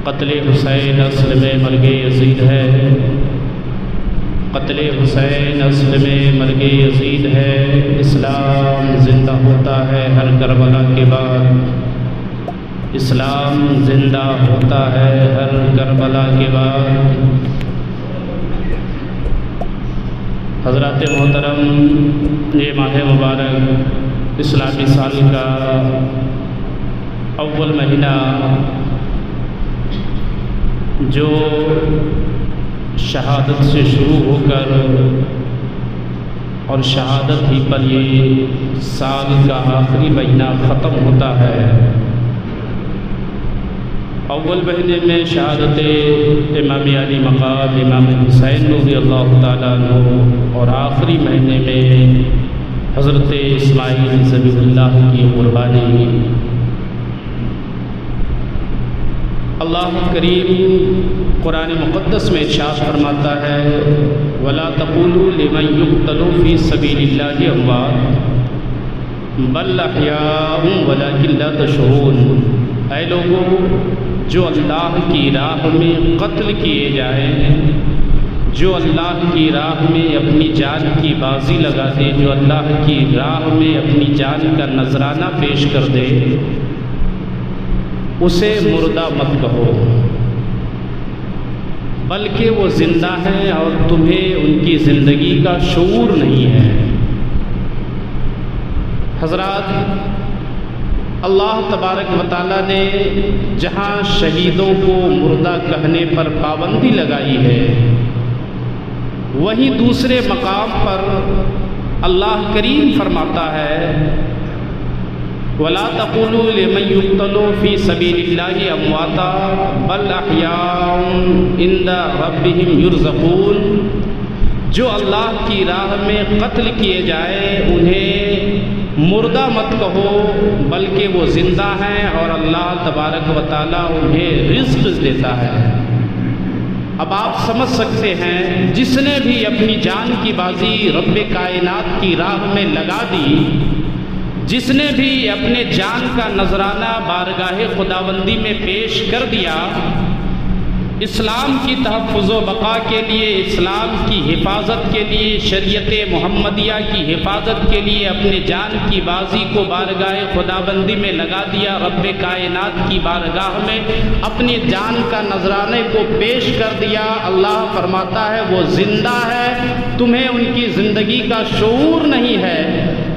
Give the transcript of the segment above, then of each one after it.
قتل حسین اصل میں مرگ یزید ہے، قتل حسین اصل میں مرگ یزید ہے۔ اسلام زندہ ہوتا ہے ہر کربلا کے بعد، اسلام زندہ ہوتا ہے ہر کربلا کے بعد۔ حضرات محترم، یہ ماہ مبارک اسلامی سال کا اول مہینہ جو شہادت سے شروع ہو کر اور شہادت ہی پر یہ سال کا آخری مہینہ ختم ہوتا ہے۔ اول مہینے میں شہادت امام علی مقام امام حسین رضی اللہ تعالیٰ عنہ، اور آخری مہینے میں حضرت اسماعیل ذبیح اللہ کی قربانی۔ اللہ کریم قرآن مقدس میں ارشاد فرماتا ہے وَلَا تَقُولُوا لِمَنْ يُقْتَلُ فِي سَبِيلِ اللَّهِ أَمْوَاتٌ بَلْ أَحْيَاءٌ وَلَكِنْ لَا تَشْعُرُونَ۔ اے لوگوں، جو اللہ کی راہ میں قتل کیے جائیں، جو اللہ کی راہ میں اپنی جان کی بازی لگا دے، جو اللہ کی راہ میں اپنی جان کا نذرانہ پیش کر دے، اسے مردہ مت کہو، بلکہ وہ زندہ ہے اور تمہیں ان کی زندگی کا شعور نہیں ہے۔ حضرات، اللہ تبارک و تعالیٰ نے جہاں شہیدوں کو مردہ کہنے پر پابندی لگائی ہے، وہیں دوسرے مقام پر اللہ کریم فرماتا ہے وَلَا تَقُولُوا لِمَنْ يُقْتَلُ فِي سَبِيلِ اللَّهِ أَمْوَاتٌ بَلْ أَحْيَاءٌ عِنْدَ رَبِّهِمْ يُرْزَقُونَ۔ جو اللہ کی راہ میں قتل کیے جائے انہیں مردہ مت کہو، بلکہ وہ زندہ ہیں اور اللہ تبارک و تعالیٰ انہیں رزق دیتا ہے۔ اب آپ سمجھ سکتے ہیں، جس نے بھی اپنی جان کی بازی رب کائنات کی راہ میں لگا دی، جس نے بھی اپنے جان کا نذرانہ بارگاہ خداوندی میں پیش کر دیا، اسلام کی تحفظ و بقا کے لیے، اسلام کی حفاظت کے لیے، شریعت محمدیہ کی حفاظت کے لیے اپنے جان کی بازی کو بارگاہ خداوندی میں لگا دیا، رب کائنات کی بارگاہ میں اپنی جان کا نذرانے کو پیش کر دیا، اللہ فرماتا ہے وہ زندہ ہے، تمہیں ان کی زندگی کا شعور نہیں ہے،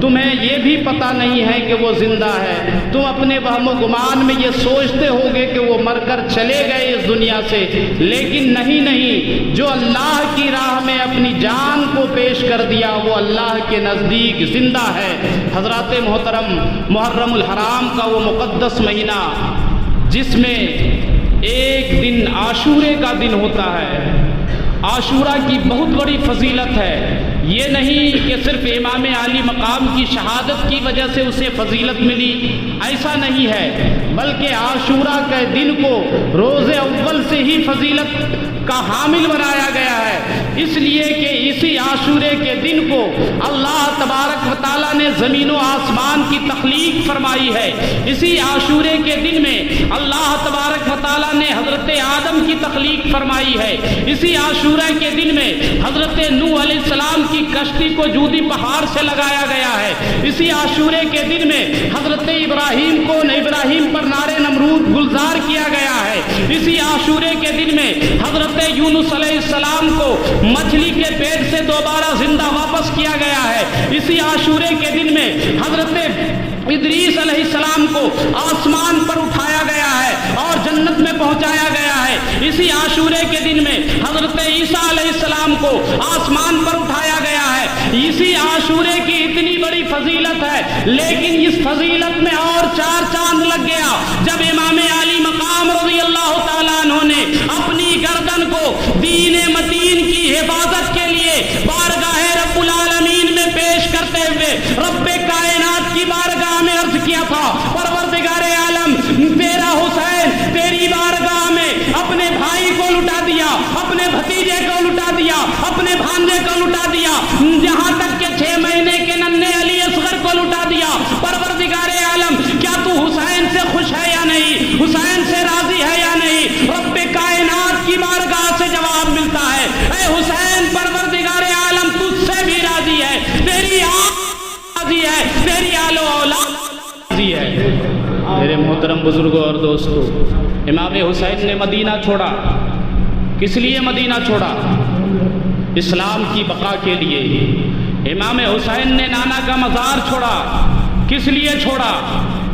تمہیں یہ بھی پتہ نہیں ہے کہ وہ زندہ ہے، تم اپنے وہم و گمان میں یہ سوچتے ہوگے کہ وہ مر کر چلے گئے اس دنیا سے، لیکن نہیں، جو اللہ کی راہ میں اپنی جان کو پیش کر دیا وہ اللہ کے نزدیک زندہ ہے۔ حضرات محترم، محرم الحرام کا وہ مقدس مہینہ جس میں ایک دن عاشورے کا دن ہوتا ہے، عاشورہ کی بہت بڑی فضیلت ہے۔ یہ نہیں کہ صرف امام علی مقام کی شہادت کی وجہ سے اسے فضیلت ملی، ایسا نہیں ہے، بلکہ عاشورہ کے دن کو روز اول سے ہی فضیلت کا حامل بنایا گیا ہے، اس لیے کہ اسی عاشورے کے دن کو اللہ تبارک و تعالیٰ نے زمین و آسمان کی تخلیق فرمائی ہے، اسی عاشورے کے دن میں اللہ تبارک و تعالیٰ نے حضرت آدم کی تخلیق فرمائی ہے، اسی عاشورے کے دن میں حضرت نوح علیہ السلام کی کشتی کو جودی پہاڑ سے لگایا گیا ہے، اسی عاشورے کے دن میں حضرت ابراہیم کو ابراہیم پر نار نمرود گلزار کیا گیا ہے، اسی عاشورے کے دن میں حضرت یونس علیہ السلام کو مچھلی کے پیٹ سے دوبارہ زندہ واپس کیا گیا ہے، اسی عاشورے کے دن میں حضرت ادریس علیہ السلام کو آسمان پر اٹھایا گیا ہے اور جنت میں پہنچایا گیا ہے، اسی عاشورے کے دن میں حضرت عیسیٰ علیہ السلام کو آسمان پر اٹھایا گیا ہے، اسی عاشورے کی اتنی بڑی فضیلت ہے، لیکن اس فضیلت میں اور چار چاند لگ گیا جب امام علی مقام رضی اللہ تعالیٰ عنہ نے اپنی گردن کو دین متین کی حفاظت کے لیے بارگاہ رب العالمین میں پیش کرتے ہوئے رب کائنات کی بارگاہ میں عرض کیا تھا، پروردگار عالم، تیرا حسین تیری بارگاہ میں اپنے بھائی کو لٹا دیا، اپنے بھتیجے کو لٹا دیا، اپنے بھانجے کو لٹا دیا، یہاں تک کہ 6 مہینے کے ننھے علی اصغر کو لٹا دیا۔ پروردگار عالم، کیا تو حسین سے خوش ہے یا نہیں؟ حسین سے آل و اولاد ہے۔ میرے محترم بزرگوں اور دوستوں، امام حسین نے مدینہ چھوڑا، کس لیے مدینہ چھوڑا؟ اسلام کی بقا کے لیے۔ امام حسین نے نانا کا مزار چھوڑا، کس لیے چھوڑا؟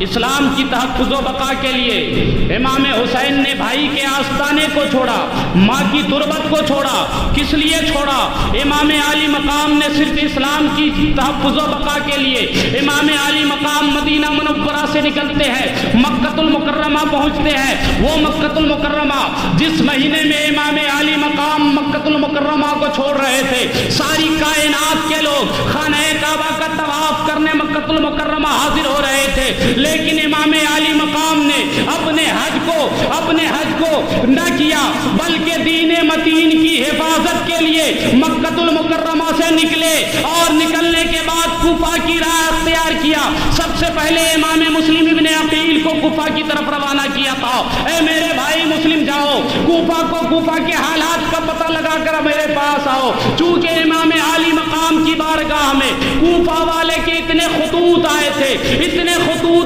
اسلام کی تحفظ و بقا کے لیے۔ امام حسین نے بھائی کے آستانے کو چھوڑا، ماں کی تربت کو چھوڑا، کس لیے چھوڑا؟ امام عالی مقام نے صرف اسلام کی تحفظ و بقا کے لیے۔ امام عالی مقام مدینہ منورہ سے نکلتے ہیں، مکہ المکرمہ پہنچتے ہیں۔ وہ مکہ المکرمہ جس مہینے میں امام عالی مقام مکہ المکرمہ کو چھوڑ رہے تھے، ساری کائنات کے لوگ خانہ کعبہ کا طواف کرنے مکہ المکرمہ حاضر ہو رہے تھے، لیکن امام عالی مقام نے اپنے حج کو نہ کیا، بلکہ دین متین کی حفاظت کے لیے مکہ المکرمہ سے نکلے، اور نکلنے کے بعد کوفہ کی راہ اختیار کیا۔ سب سے پہلے امام مسلم ابن عقیل کو کوفہ کی طرف روانہ کیا تھا، اے میرے بھائی مسلم جاؤ، کوفہ کے حالات کا پتہ لگا کر میرے پاس آؤ، چونکہ امام عالی مقام کی بارگاہ میں کوفہ والے کے اتنے خطوط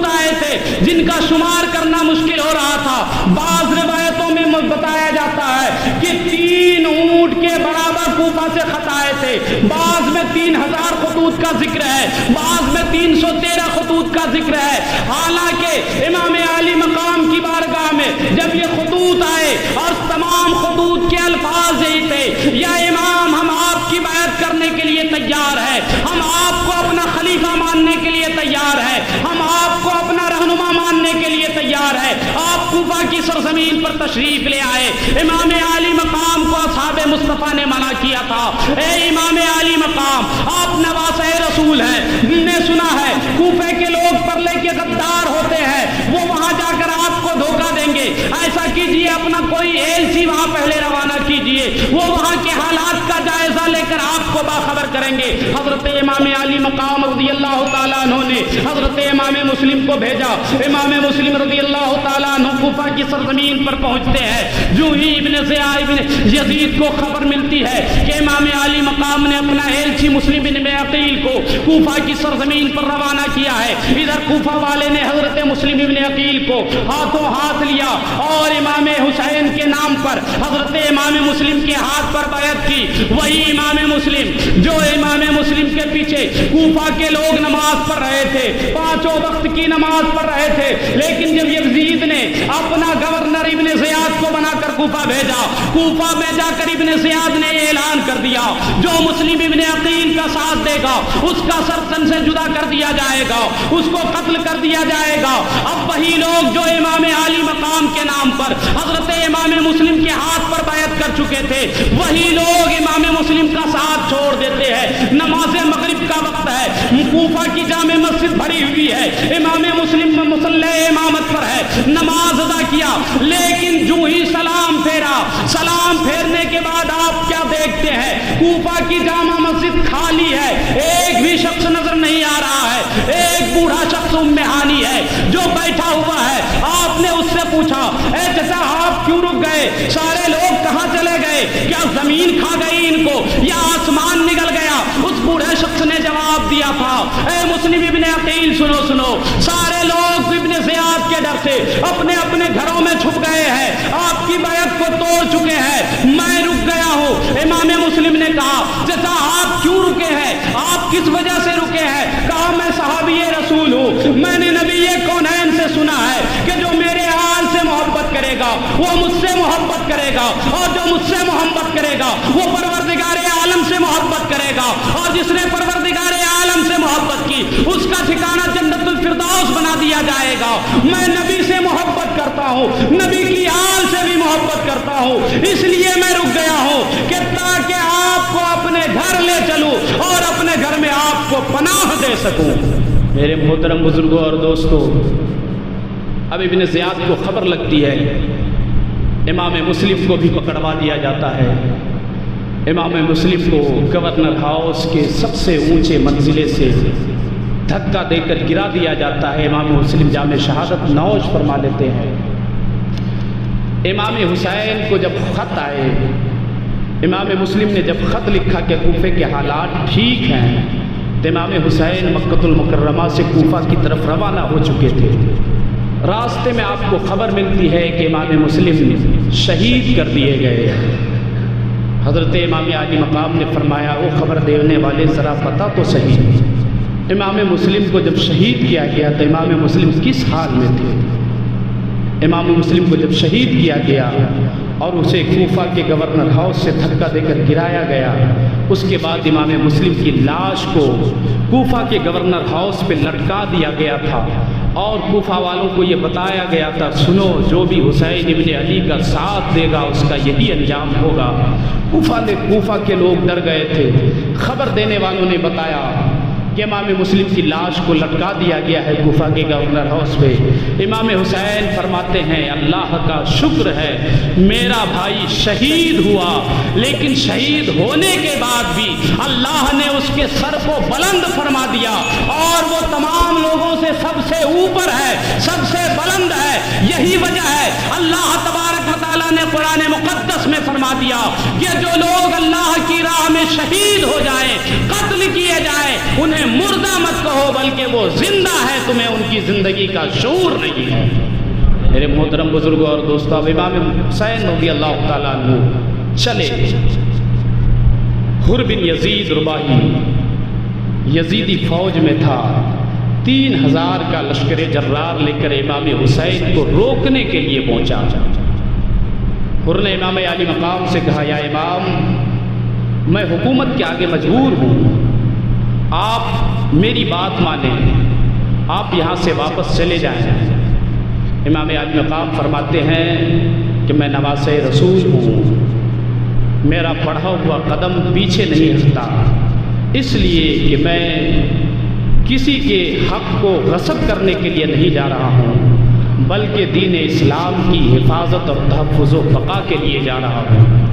آئے تھے جن کا شمار کرنا مشکل ہو رہا تھا۔ بعض روایتوں میں بتایا جاتا ہے کہ 3 اونٹ کے برابر کوفہ سے خط آئے تھے، بعض میں 3000 خطوط کا ذکر ہے، بعض میں 313 خطوط کا ذکر ہے۔ حالانکہ امام عالی مقام کی بارگاہ میں جب یہ خطوط آئے اور تمام خطوط کے الفاظ یہی تھے، یا امام ہم آپ کی بیعت کرنے کے لیے تیار ہے، ہم آپ کو اپنا خلیفہ ماننے کے لیے تیار ہے، ہم آپ کو اپنا رہنما ماننے کے لیے تیار ہے۔ آپ کوفہ کی سرزمین پر تشریف لے آئے۔ امام عالی مقام کو اصحاب مصطفیٰ نے منع کیا تھا، اے امام عالی مقام آپ نواسہ رسول ہیں، ہم نے سنا ہے کوفہ کے لوگ پرلے کے غدار ہوتے ہیں، وہ وہاں جا کر آپ کو دھوکہ دیں گے، ایسا کیجئے اپنا کوئی ایلچی وہاں پہلے روانہ کیجئے، وہ وہاں کے حالات کا جائزہ لے کر آپ کو باخبر کریں گے۔ حضرت امام عالی مقام رضی اللہ تعالیٰ عنہ نے حضرت امام مسلم کو بھیجا۔ امام مسلم رضی اللہ تعالیٰ عنہ کوفہ کی سرزمین پر پہنچتے ہیں، جو ہی ابن یزید کو خبر ملتی ہے کہ امام عالی مقام نے اپنا ایلچی مسلم بن عقیل کو کوفہ کی سرزمین پر روانہ کیا ہے، ادھر کوفہ والے نے حضرت مسلم بن عقیل کو ہاتھوں ہاتھ لیا اور امام حسین کے نام پر حضرت امام مسلم کے ہاتھ پر بیعت کی۔ وہی امام مسلم جو امام مسلم کے پیچھے کوفہ کے لوگ نماز پڑھ رہے تھے، 5 وقت کی نماز پڑھ رہے تھے، لیکن جب یزید نے اپنا گورنر ابن زیاد کو بنا کر کوفہ بھیجا، کوفہ میں جا کر ابن زیاد نے اعلان کر دیا جو مسلم ابن عقیل کا ساتھ دے گا اس کا سر تن سے جدا کر دیا جائے گا، اس کو قتل کر دیا جائے گا۔ اب وہی لوگ جو امام عالی مقام کے نام پر حضرت امام مسلم کے ہاتھ پر بیعت کر چکے تھے، وہی لوگ امام مسلم کا ساتھ چھوڑ دیتے ہیں۔ نماز مغرب کا وقت ہے، کوفہ کی جامع مسجد بھری ہوئی ہے، امام مسلم مصلی امامت پر ہے، نماز ادا کیا، لیکن جو ہی سلام پھیرا، سلام پھیرنے کے بعد آپ کیا دیکھتے ہیں؟ کوفہ کی جامع مسجد خالی ہے، ایک بھی شخص نظر نہیں آ رہا ہے، ایک بوڑھا شخص ام ہانی ہے جو بیٹھا ہوا ہے۔ آپ نے اس سے پوچھا، اے چچا آپ کیوں رک گئے؟ سارے لوگ کہاں چلے گئے؟ کیا زمین کھا گئی ان کو یا آسمان نگل گیا؟ اس بوڑھے شخص نے جواب دیا تھا، اے مسلم ابن عقیل سنو، سارے لوگ ابن زیاد کے ڈر سے اپنے اپنے گھروں میں چھپ گئے ہیں، آپ کی بیعت کو توڑ چکے ہیں، میں رک گیا ہوں۔ امام مسلم نے کہا، چچا آپ کیوں رکے ہیں؟ آپ کس وجہ سے رکے ہیں؟ کہا میں صحابی رسول ہوں، میں نے نبی کونین سے سنا ہے کہ جو میرے آل سے محبت کرے گا وہ مجھ سے محبت کرے گا، اور جو مجھ سے محبت کرے گا وہ پروردگار عالم سے محبت کرے گا، اور جس نے پروردگار عالم سے محبت کی اس کا ٹھکانہ جنت الفردوس بنا دیا جائے گا۔ میں نبی سے محبت کرتا ہوں، نبی کی آل سے بھی محبت کرتا ہوں، اس لیے میں رک گیا ہوں کہ تاکہ آپ کو اپنے گھر لے چلوں اور اپنے گھر میں آپ کو پناہ دے سکوں۔ میرے محترم بزرگوں اور دوستوں، اب ابن زیاد کو خبر لگتی ہے، امام مسلم کو بھی پکڑوا دیا جاتا ہے۔ امام مسلم کو گورنر ہاؤس کے سب سے اونچے منزلے سے دھکا دے کر گرا دیا جاتا ہے۔ امام مسلم جامع شہادت نوش فرما لیتے ہیں۔ امام حسین کو جب خط آئے، امام مسلم نے جب خط لکھا کہ کوفے کے حالات ٹھیک ہیں، تو امام حسین مکۃ المکرمہ سے کوفہ کی طرف روانہ ہو چکے تھے۔ راستے میں آپ کو خبر ملتی ہے کہ امام مسلم شہید کر دیے گئے۔ حضرت امام عالی مقام نے فرمایا وہ خبر دینے والے ذرا پتہ تو صحیح، امام مسلم کو جب شہید کیا گیا تو امام مسلم کس حال میں تھے؟ امام مسلم کو جب شہید کیا گیا اور اسے کوفہ کے گورنر ہاؤس سے دھکا دے کر گرایا گیا، اس کے بعد امام مسلم کی لاش کو کوفہ کے گورنر ہاؤس پہ لٹکا دیا گیا تھا، اور کوفہ والوں کو یہ بتایا گیا تھا سنو جو بھی حسین ابن علی کا ساتھ دے گا اس کا یہی انجام ہوگا۔ کوفہ کے لوگ ڈر گئے تھے۔ خبر دینے والوں نے بتایا کہ امام مسلم کی لاش کو لٹکا دیا گیا ہے کوفہ کے گورنر ہاؤس پہ۔ امام حسین فرماتے ہیں اللہ کا شکر ہے میرا بھائی شہید ہوا، لیکن شہید ہونے کے بعد بھی اللہ نے اس کے سر کو بلند فرما دیا، اور وہ تمام لوگوں سے سب سے اوپر ہے، سب سے بلند ہے۔ یہی وجہ ہے اللہ تبارک و تعالیٰ نے قرآن مقدس میں فرما دیا کہ جو لوگ اللہ کی راہ میں شہید ہو جائیں، قتل کیے جائیں، انہیں مردہ مت کہو بلکہ وہ زندہ ہے، تمہیں ان کی زندگی کا شعور نہیں ہے۔ میرے محترم بزرگوں اور دوستوں، امام حسین رضی اللہ تعالیٰ عنہ چلے۔ حر بن یزید رباعی یزیدی فوج میں تھا، 3000 کا لشکر جرار لے کر امام حسین کو روکنے کے لیے پہنچا۔ حر نے امام عالی مقام سے کہا یا امام میں حکومت کے آگے مجبور ہوں، آپ میری بات مانیں، آپ یہاں سے واپس چلے جائیں۔ امام عالی مقام فرماتے ہیں کہ میں نواسہ رسول ہوں، میرا بڑھا ہوا قدم پیچھے نہیں ہٹتا، اس لیے کہ میں کسی کے حق کو غصب کرنے کے لیے نہیں جا رہا ہوں، بلکہ دین اسلام کی حفاظت اور تحفظ و بقا کے لیے جا رہا ہوں۔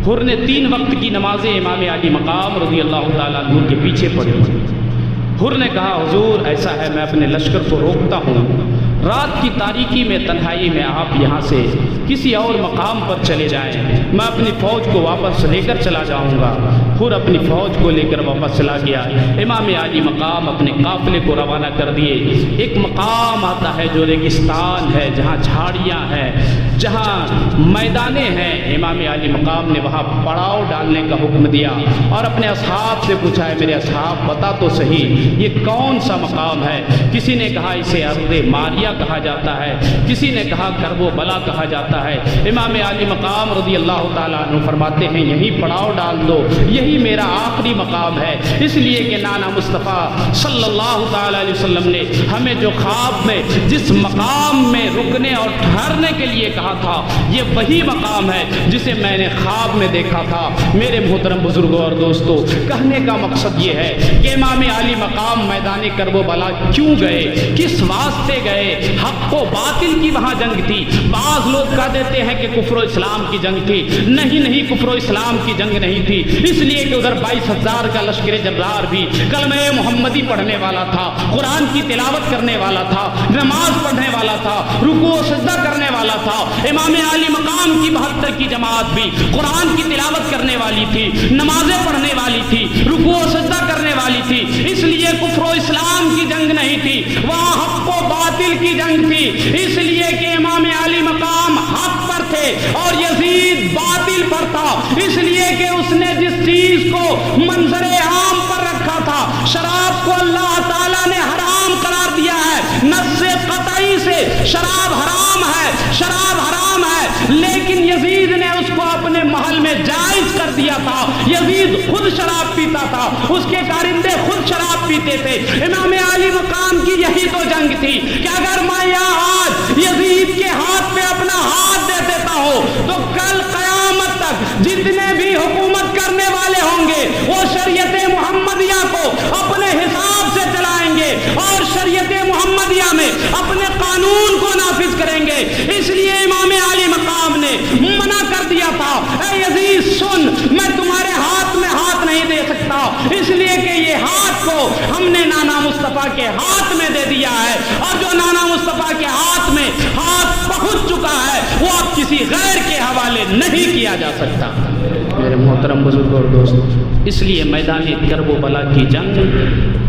حر نے 3 وقت کی نمازیں امام عالی مقام رضی اللہ تعالیٰ عنہ کے پیچھے پڑھی۔ حر نے کہا حضور ایسا ہے میں اپنے لشکر کو روکتا ہوں، رات کی تاریکی میں تنہائی میں آپ یہاں سے کسی اور مقام پر چلے جائیں، میں اپنی فوج کو واپس لے کر چلا جاؤں گا۔ حر اپنی فوج کو لے کر واپس چلا گیا۔ امام عالی مقام اپنے قافلے کو روانہ کر دیے۔ ایک مقام آتا ہے جو ریگستان ہے، جہاں جھاڑیاں ہیں، جہاں میدانیں ہیں، امام عالی مقام نے وہاں پڑاؤ ڈالنے کا حکم دیا اور اپنے اصحاب سے پوچھا ہے میرے اصحاب بتا تو صحیح یہ کون سا مقام ہے؟ کسی نے کہا اسے ارض ماریہ کہا جاتا ہے، کسی نے کہا کرب و بلا کہا جاتا ہے۔ امام عالی مقام رضی اللہ تعالیٰ عنہ فرماتے ہیں یہیں پڑاؤ ڈال دو، یہی میرا آخری مقام ہے، اس لیے کہ نانا مصطفیٰ صلی اللہ تعالیٰ علیہ وسلم نے ہمیں جو خواب میں جس مقام میں رکنے اور ٹھہرنے کے لیے کہا تھا یہ وہی مقام ہے جسے میں نے خواب میں دیکھا تھا۔ میرے محترم بزرگوں اور دوستوں، کہنے کا مقصد یہ ہے کہ امام عالی مقام میدان کرب و بلا کیوں گئے، کس واسطے گئے؟ حق و باطل کی وہاں جنگ تھی۔ بعض لوگ کہہ دیتے ہیں کہ کفر و اسلام کی جنگ تھی، نہیں کفر و اسلام کی جنگ نہیں تھی، اس لیے کہ ادھر 22,000 کا لشکر جرار بھی کلمہ محمدی پڑھنے والا تھا، قرآن کی تلاوت کرنے والا تھا، نماز پڑھنے والا تھا، رکوع و سجدہ کرنے والا تھا۔ امام عالی مقام کی 72 کی جماعت بھی قرآن کی تلاوت کرنے والی تھی، نمازیں پڑھنے والی تھی، رکوع و سجدہ کرنے والی تھی، اس لیے کفر و اسلام کی جنگ نہیں تھی، وہاں حق و باطل کی جنگ تھی، اس لیے کہ امام عالی مقام حق پر تھے اور یزید باطل پر تھا، اس لیے کہ اس نے جس چیز کو منظر عام پر رکھا تھا، شراب کو اللہ تعالیٰ نے حرام قرار دیا ہے، نص قطعی سے شراب حرام ہے، شراب حرام ہے، لیکن یزید نے اس کو اپنے محل میں جائز کر دیا تھا۔ یزید خود شراب پیتا تھا، اس کے کارندے خود شراب پیتے تھے۔ امام عالی مقام کی یہی تو جنگ تھی کہ اگر میں یہاں آج یزید کے ہاتھ پہ اپنا ہاتھ دے دیتا ہوں تو کل قیامت تک جتنے بھی حکومت کرنے والے ہوں گے وہ شریعت محمدیہ کو اپنے حساب سے چلائیں گے اور شریعت محمدیہ میں اپنے قانون کو نافذ کریں گے۔ اس لیے امام عالی مقام نے منع کر دیا تھا، اے یزید سن، میں تمہارے ہاتھ میں ہاتھ نہیں دے سکتا، اس لیے کہ یہ ہاتھ کو ہم نے نانا مصطفیٰ کے ہاتھ میں دے دیا ہے، اور جو نانا مصطفیٰ کے ہاتھ میں ہاتھ پہنچ چکا ہے وہ اب کسی غیر کے حوالے نہیں کیا جا سکتا۔ میرے محترم بزرگ اور دوست، اس لیے میدان کرب و بلا کی جنگ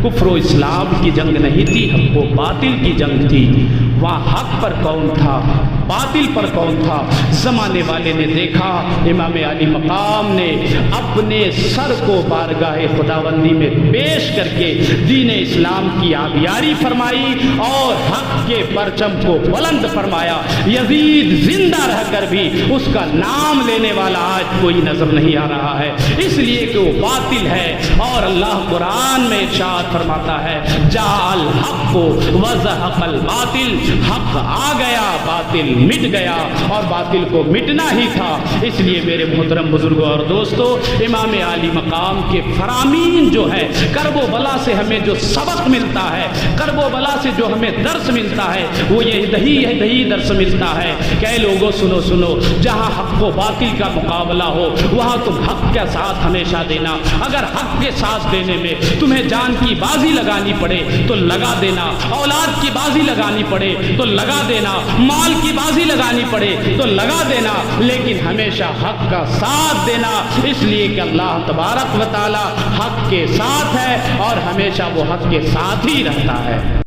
کفر و اسلام کی جنگ نہیں تھی، حق و باطل کی جنگ تھی۔ وہاں حق پر کون تھا، باطل پر کون تھا؟ زمانے والے نے دیکھا، امام علی مقام نے اپنے سر کو بارگاہ خداوندی میں پیش کر کے دین اسلام کی آبیاری فرمائی اور حق کے پرچم کو بلند فرمایا۔ یزید زندہ رہ کر بھی اس کا نام لینے والا آج کوئی نظر نہیں آ رہا ہے، اس لیے کہ وہ باطل ہے۔ اور اللہ قرآن میں ارشاد فرماتا ہے جاء الحق وزهق الباطل، حق آ گیا باطل مٹ گیا، اور باطل کو مٹنا ہی تھا۔ اس لیے میرے محترم بزرگوں اور دوستو، امام عالی مقام کے فرامین جو ہے، کرب و بلا سے ہمیں جو سبق ملتا ہے، کرب و بلا سے جو ہمیں درس ملتا ہے، وہ یہی درس ملتا ہے کہ اے لوگوں سنو سنو، جہاں حق و باطل کا مقابلہ ہو وہاں تم حق کے ساتھ ہمیشہ دینا۔ اگر حق کے ساتھ دینے میں تمہیں جان کی بازی لگانی پڑے تو لگا دینا، اولاد کی بازی لگانی پڑے تو لگا دینا، مال کی بازی لگانی پڑے تو لگا دینا، لیکن ہمیشہ حق کا ساتھ دینا، اس لیے کہ اللہ تبارک و تعالی حق کے ساتھ ہے اور ہمیشہ وہ حق کے ساتھ ہی رہتا ہے۔